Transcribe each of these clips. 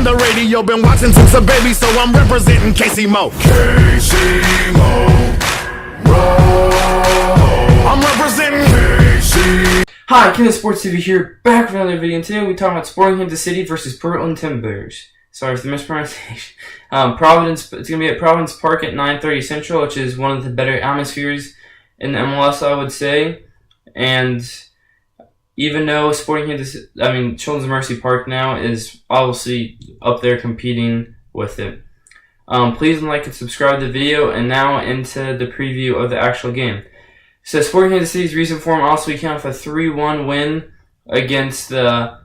and the radio. Been watching since a baby, so I'm representing Casey Mo. Casey Mo. I'm representing Casey. Hi, Ken Sports TV here, back with another video. And today we talk about Sporting Kansas City versus Portland Timbers. Sorry for the mispronunciation. Providence. It's gonna be at Providence Park at 9:30 Central, which is one of the better atmospheres in the MLS, I would say. And even though Children's Mercy Park now is obviously up there competing with it. Please like and subscribe to the video, and now into the preview of the actual game. So Sporting Kansas City's recent form also accounted for a 3-1 win against the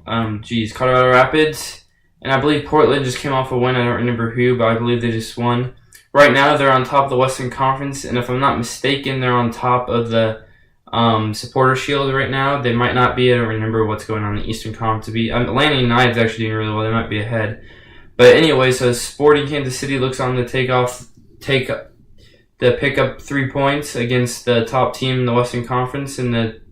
Colorado Rapids. And I believe Portland just came off a win. I don't remember who, but I believe they just won. Right now, they're on top of the Western Conference, and if I'm not mistaken, they're on top of the Supporter Shield right now. They might not be. I don't remember what's going on in the Eastern Conference. Atlanta United's actually doing really well. They might be ahead. But anyway, so Sporting Kansas City looks on to pick up 3 points against the top team in the Western Conference in the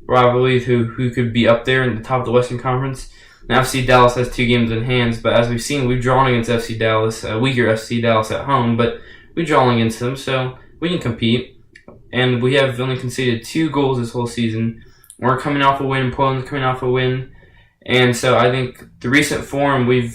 rivalry who could be up there in the top of the Western Conference. Now, FC Dallas has 2 games in hands, but as we've seen, we've drawn against FC Dallas, a weaker FC Dallas at home, but we've drawn against them, so we can compete. And we have only conceded 2 goals this whole season. We're coming off a win, Portland's coming off a win, and so I think the recent form, we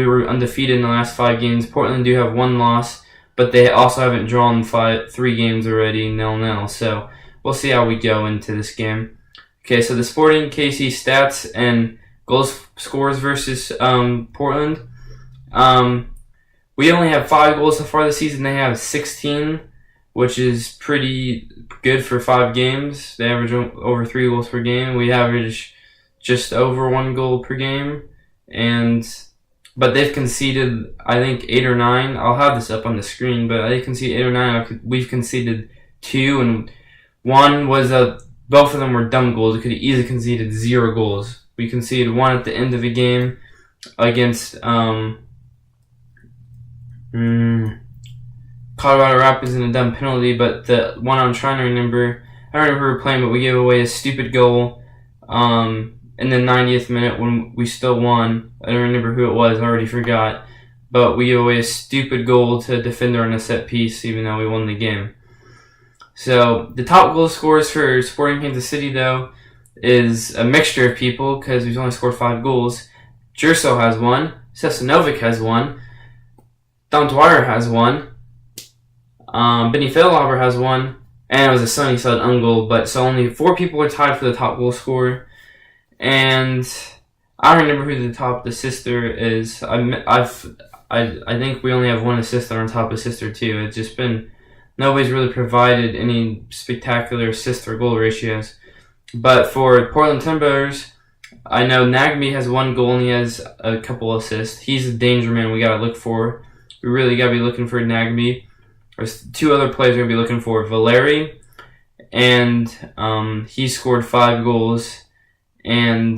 were undefeated in the last 5 games. Portland do have 1 loss, but they also haven't drawn 3 games already, 0-0. So we'll see how we go into this game. Okay, so the Sporting KC stats and goals scores versus Portland. We only have 5 goals so far this season. They have 16, which is pretty good for 5 games. They average over 3 goals per game. We average just over 1 goal per game, but they've conceded, I think, 8 or 9. I'll have this up on the screen, but they conceded 8 or 9. We've conceded 2, and 1 was both of them were dumb goals. We could have easily conceded 0 goals. We conceded 1 at the end of the game against Colorado Rapids in a dumb penalty, but the one I'm trying to remember, I don't remember who we were playing, but we gave away a stupid goal in the 90th minute when we still won. I don't remember who it was, I already forgot. But we gave away a stupid goal to a defender on a set piece, even though we won the game. So the top goal scorers for Sporting Kansas City, though, is a mixture of people because we've only scored 5 goals. Jerso has 1. Sesanovic has 1. Dom Dwyer has 1. Benny Feilhaber has 1. And it was a Sunnyside goal, but so only 4 people are tied for the top goal scorer. And I don't remember who the assister is. I think we only have 1 assist on our top assister too. It's just been nobody's really provided any spectacular assist or goal ratios. But for Portland Timbers, I know Nagby has 1 goal and he has a couple assists. He's a danger man we gotta look for. We really gotta be looking for Nagby. There's 2 other players we're gonna be looking for. Valeri, and he scored 5 goals. And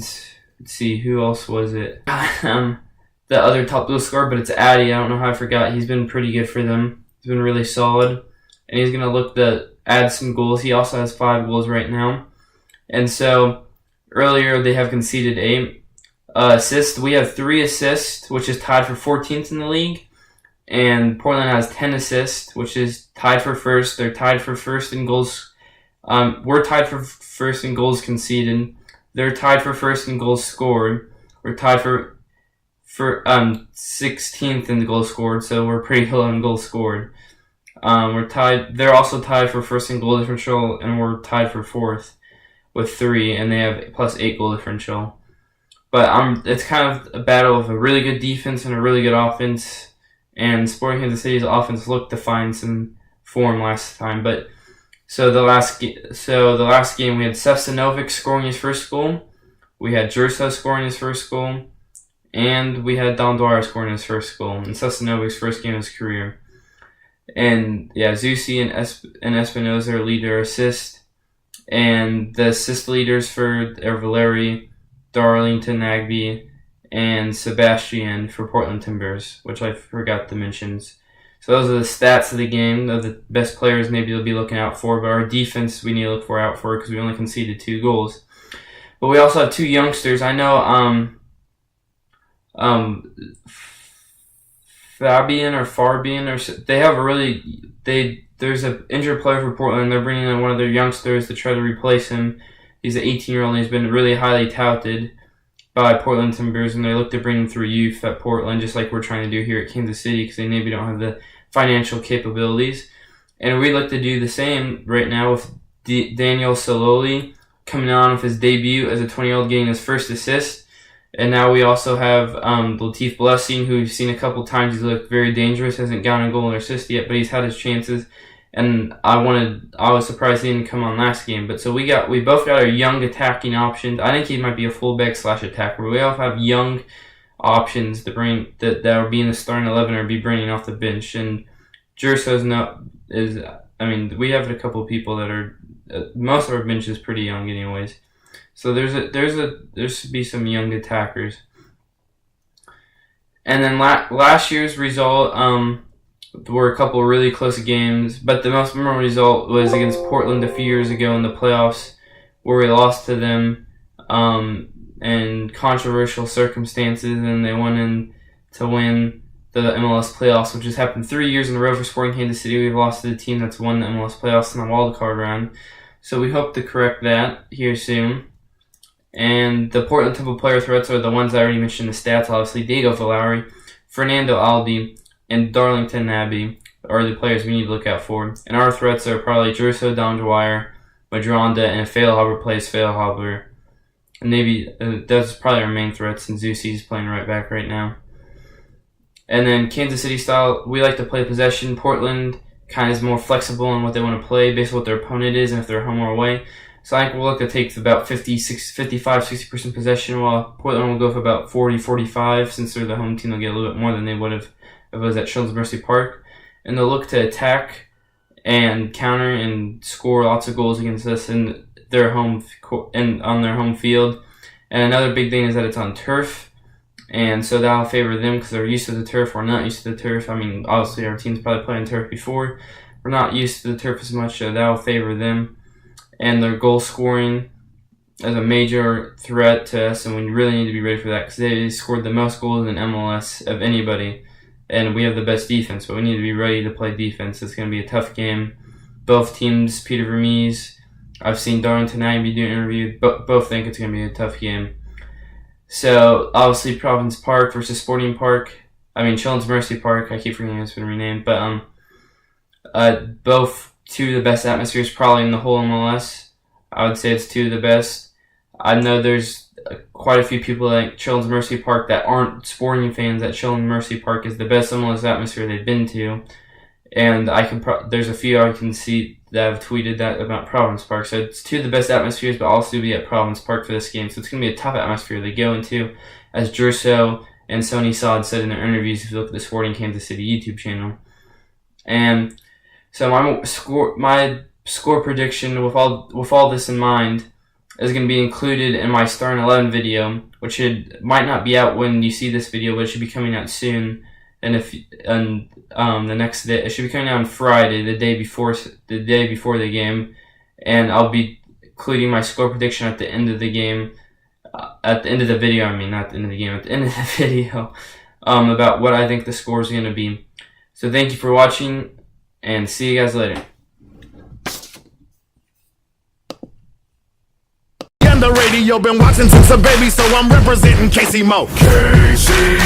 let's see, who else was it? The other top goal scorer, but it's Adi. I don't know how I forgot. He's been pretty good for them. He's been really solid, and he's gonna look to add some goals. He also has 5 goals right now. And so earlier they have conceded 8 assists. We have 3 assists, which is tied for 14th in the league. And Portland has 10 assists, which is tied for first. They're tied for first in goals. We're tied for first in goals conceded. They're tied for first in goals scored. We're tied for 16th in the goals scored, so we're pretty low in goals scored. We're tied. They're also tied for first in goal differential, and we're tied for 4th with 3, and they have plus 8 goal differential. But it's kind of a battle of a really good defense and a really good offense. And Sporting Kansas City's offense looked to find some form last time, but so the last game we had Sesanovic scoring his first goal, we had Jerso scoring his first goal, and we had Dom Dwyer scoring his first goal in Sesanovic's first game of his career. And yeah, Zusi and Espinoza lead their assist, and the assist leaders for Valeri, Darlington Nagby, and Sebastian for Portland Timbers, which I forgot to mention. So those are the stats of the game, of the best players maybe you'll be looking out for, but our defense we need to look out for because we only conceded 2 goals. But we also have 2 youngsters. I know Fabian or they have a really there's an injured player for Portland. They're bringing in one of their youngsters to try to replace him. He's an 18-year-old, and he's been really highly touted by Portland Timbers, and they look to bring him through youth at Portland, just like we're trying to do here at Kansas City, because they maybe don't have the financial capabilities. And we look to do the same right now with Daniel Sololi coming on with his debut as a 20-year-old, getting his first assist. And now we also have Latif Blessing, who we've seen a couple times. He's looked very dangerous, hasn't gotten a goal or assist yet, but he's had his chances. And I was surprised he didn't come on last game. But so we both got our young attacking options. I think he might be a fullback / attacker. We all have young options to bring that will be in the starting 11 or be bringing off the bench. And Jerso's we have a couple of people that are most of our bench is pretty young anyways. So there should be some young attackers. And then last year's result, there were a couple of really close games, but the most memorable result was against Portland a few years ago in the playoffs, where we lost to them in controversial circumstances, and they went in to win the MLS playoffs, which has happened 3 years in a row for Sporting Kansas City. We've lost to the team that's won the MLS playoffs in the wildcard round. So we hope to correct that here soon. And the Portland Temple player threats are the ones I already mentioned, the stats, obviously. Diego Valeri, Fanendo Adi, and Darlington Abbey are the players we need to look out for. And our threats are probably Jerso, Dom Dwyer, Madronda, and if Failhaber plays, Failhaber. And maybe that's probably our main threats, and Zusi's playing right back right now. And then Kansas City style, we like to play possession. Portland kind of is more flexible in what they want to play based on what their opponent is and if they're home or away. So I think we'll look to take about 55-60% possession, while Portland will go for about 40-45, since they're the home team. They'll get a little bit more than they would have if it was at Children's Mercy Park. And they'll look to attack and counter and score lots of goals against us in their home and on their home field. And another big thing is that it's on turf, and so that'll favor them because they're used to the turf. We're not used to the turf. I mean, obviously our team's probably playing turf before. We're not used to the turf as much, so that'll favor them. And their goal scoring is a major threat to us, and we really need to be ready for that because they scored the most goals in MLS of anybody, and we have the best defense, but we need to be ready to play defense. It's going to be a tough game. Both teams, Peter Vermees, I've seen Darlington Abbey do an interview, both think it's going to be a tough game. So, obviously, Providence Park versus Children's Mercy Park. I keep forgetting it's been renamed, but both two of the best atmospheres probably in the whole MLS. I would say it's two of the best. I know there's quite a few people like Children's Mercy Park that aren't Sporting fans that Children's Mercy Park is the best MLS atmosphere they've been to. And there's a few I can see that have tweeted that about Providence Park. So it's two of the best atmospheres, but also be at Providence Park for this game. So it's going to be a tough atmosphere they go into, as Jerso and Sonny Sod said in their interviews if you look at the Sporting Kansas City YouTube channel. And so my score prediction with all this in mind is going to be included in my starting 11 video, which might not be out when you see this video, but it should be coming out soon. And the next day, it should be coming out on Friday, the day before the game, and I'll be including my score prediction at the end of the game, at the end of the video. I mean, not the end of the game, at the end of the video, about what I think the score is going to be. So thank you for watching, and see you guys later. On the radio, been watching since a baby, so I'm representing Casey Mo. Casey